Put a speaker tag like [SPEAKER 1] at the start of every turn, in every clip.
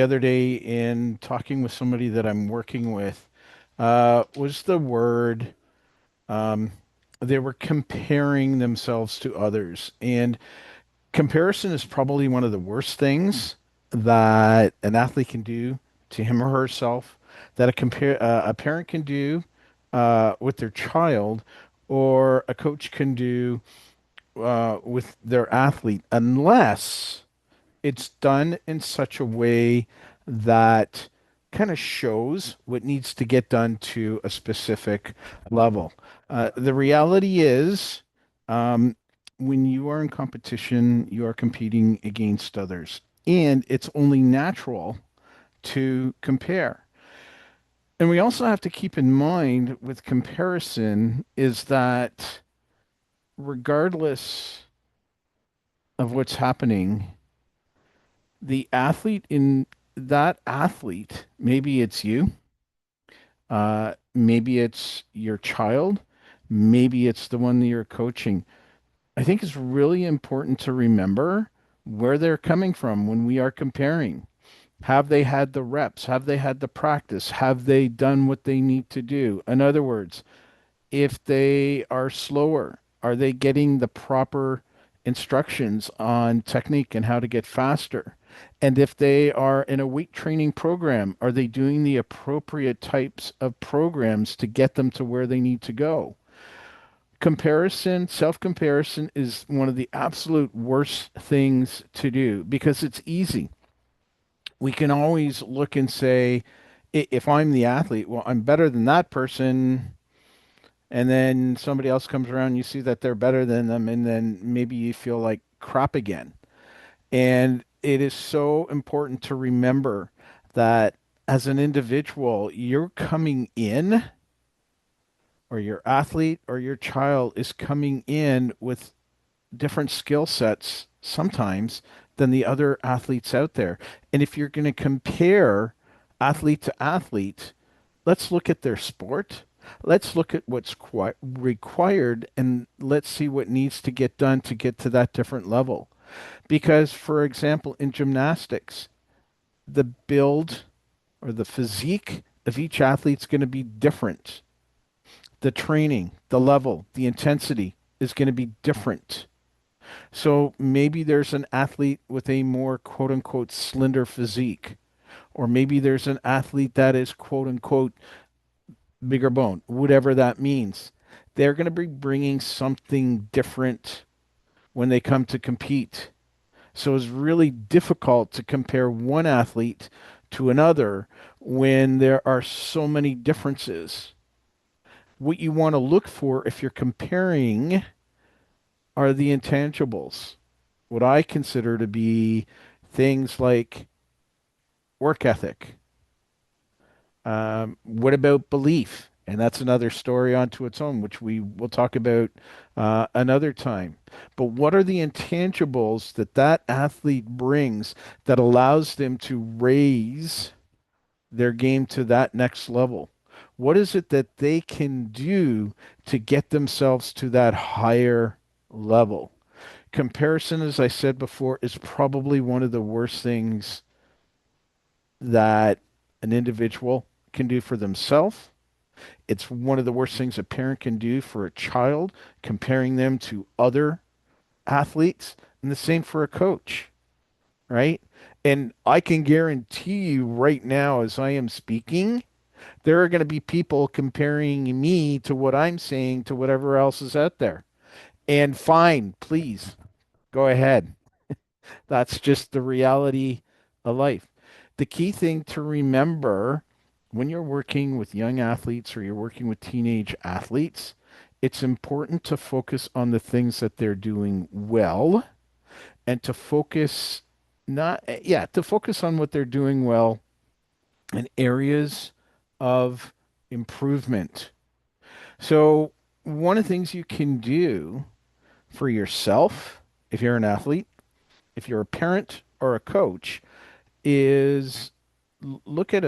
[SPEAKER 1] the other day in talking with somebody that I'm working with was the word um, they were comparing themselves to others. And comparison is probably one of the worst things that an athlete can do to him or herself, that a parent can do with their child, or a coach can do with their athlete, unless it's done in such a way that kind of shows what needs to get done to a specific level. The reality is, um, when you are in competition, you are competing against others, and it's only natural to compare. And we also have to keep in mind with comparison is that regardless of what's happening, the athlete in that athlete, maybe it's you, maybe it's your child, maybe it's the one that you're coaching. I think it's really important to remember where they're coming from when we are comparing. Have they had the reps? Have they had the practice? Have they done what they need to do? In other words, if they are slower, are they getting the proper instructions on technique and how to get faster? And if they are in a weight training program, are they doing the appropriate types of programs to get them to where they need to go? Comparison, self comparison is one of the absolute worst things to do because it's easy. We can always look and say, if I'm the athlete, well, I'm better than that person, and then somebody else comes around, you see that they're better than them, and then maybe you feel like crap again. And it is so important to remember that as an individual, you're coming in, or your athlete or your child is coming in with different skill sets sometimes than the other athletes out there. And if you're going to compare athlete to athlete, let's look at their sport. Let's look at what's required, and let's see what needs to get done to get to that different level. Because, for example, in gymnastics, the build or the physique of each athlete's going to be different. The training, the level, the intensity is going to be different. So maybe there's an athlete with a more quote unquote slender physique, or maybe there's an athlete that is quote unquote bigger bone, whatever that means. They're going to be bringing something different when they come to compete. So it's really difficult to compare one athlete to another when there are so many differences. What you want to look for if you're comparing are the intangibles, what I consider to be things like work ethic. What about belief? And that's another story onto its own, which we will talk about another time. But what are the intangibles that that athlete brings that allows them to raise their game to that next level? What is it that they can do to get themselves to that higher level? Comparison, as I said before, is probably one of the worst things that an individual can do for themselves. It's one of the worst things a parent can do for a child, comparing them to other athletes, and the same for a coach, right? And I can guarantee you right now, as I am speaking, there are going to be people comparing me to what I'm saying to whatever else is out there. And fine, please go ahead. That's just the reality of life. The key thing to remember when you're working with young athletes or you're working with teenage athletes, it's important to focus on the things that they're doing well and to focus not yeah, to focus on what they're doing well and areas of improvement. So, one of the things you can do for yourself, if you're an athlete, if you're a parent or a coach, is look at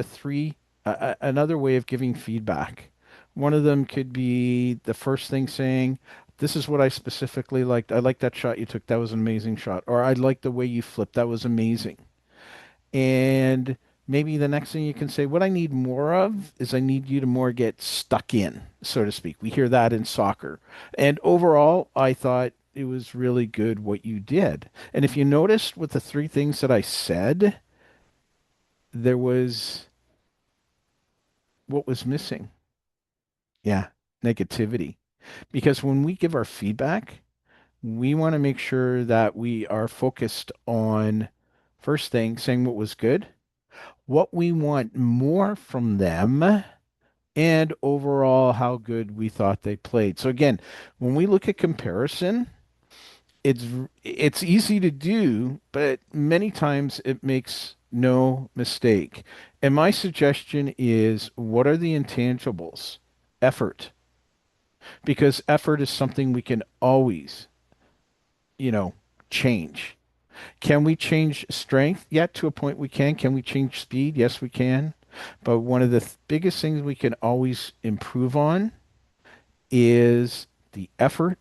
[SPEAKER 1] another way of giving feedback. One of them could be the first thing saying, "This is what I specifically liked. I like that shot you took. That was an amazing shot." Or, "I like the way you flipped. That was amazing." And maybe the next thing you can say, what I need more of is I need you to more get stuck in, so to speak. We hear that in soccer. And overall, I thought it was really good what you did. And if you noticed with the three things that I said, there was what was missing. Yeah, negativity. Because when we give our feedback, we want to make sure that we are focused on first thing, saying what was good, what we want more from them, and overall how good we thought they played. So again, when we look at comparison, it's it's easy to do, but many times it makes no mistake. And my suggestion is what are the intangibles? Effort, because effort is something we can always, you know, change. Can we change strength? Yet to a point we can. Can we change speed? Yes, we can. But one of the biggest things we can always improve on is the effort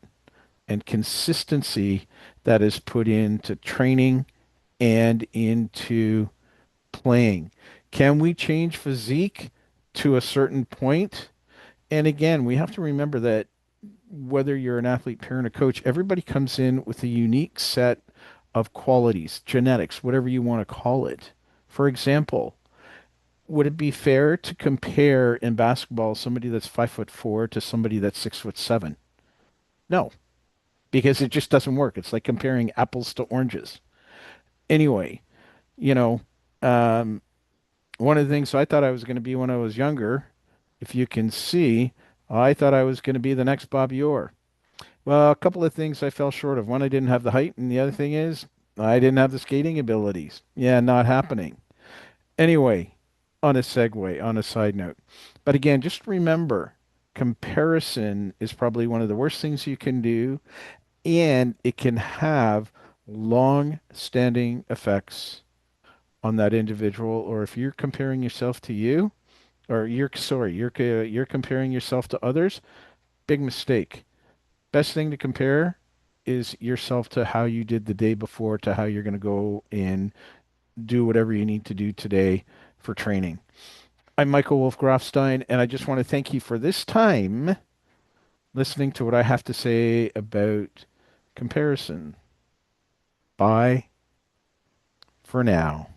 [SPEAKER 1] and consistency that is put into training and into playing. Can we change physique to a certain point? And again, we have to remember that whether you're an athlete, parent, or coach, everybody comes in with a unique set of qualities, genetics, whatever you want to call it. For example, would it be fair to compare in basketball somebody that's 5'4" to somebody that's 6'7"? No, because it just doesn't work. It's like comparing apples to oranges. Anyway, you know, um, one of the things I thought I was going to be when I was younger, if you can see, I thought I was going to be the next Bobby Orr. Well, a couple of things I fell short of. One, I didn't have the height, and the other thing is I didn't have the skating abilities. Yeah, not happening. Anyway, on a side note. But again, just remember, comparison is probably one of the worst things you can do, and it can have long-standing effects on that individual. Or if you're comparing yourself to you, or you're comparing yourself to others, big mistake. Best thing to compare is yourself to how you did the day before to how you're going to go and do whatever you need to do today for training. I'm Michael Wolf Grafstein, and I just want to thank you for this time listening to what I have to say about comparison. Bye for now.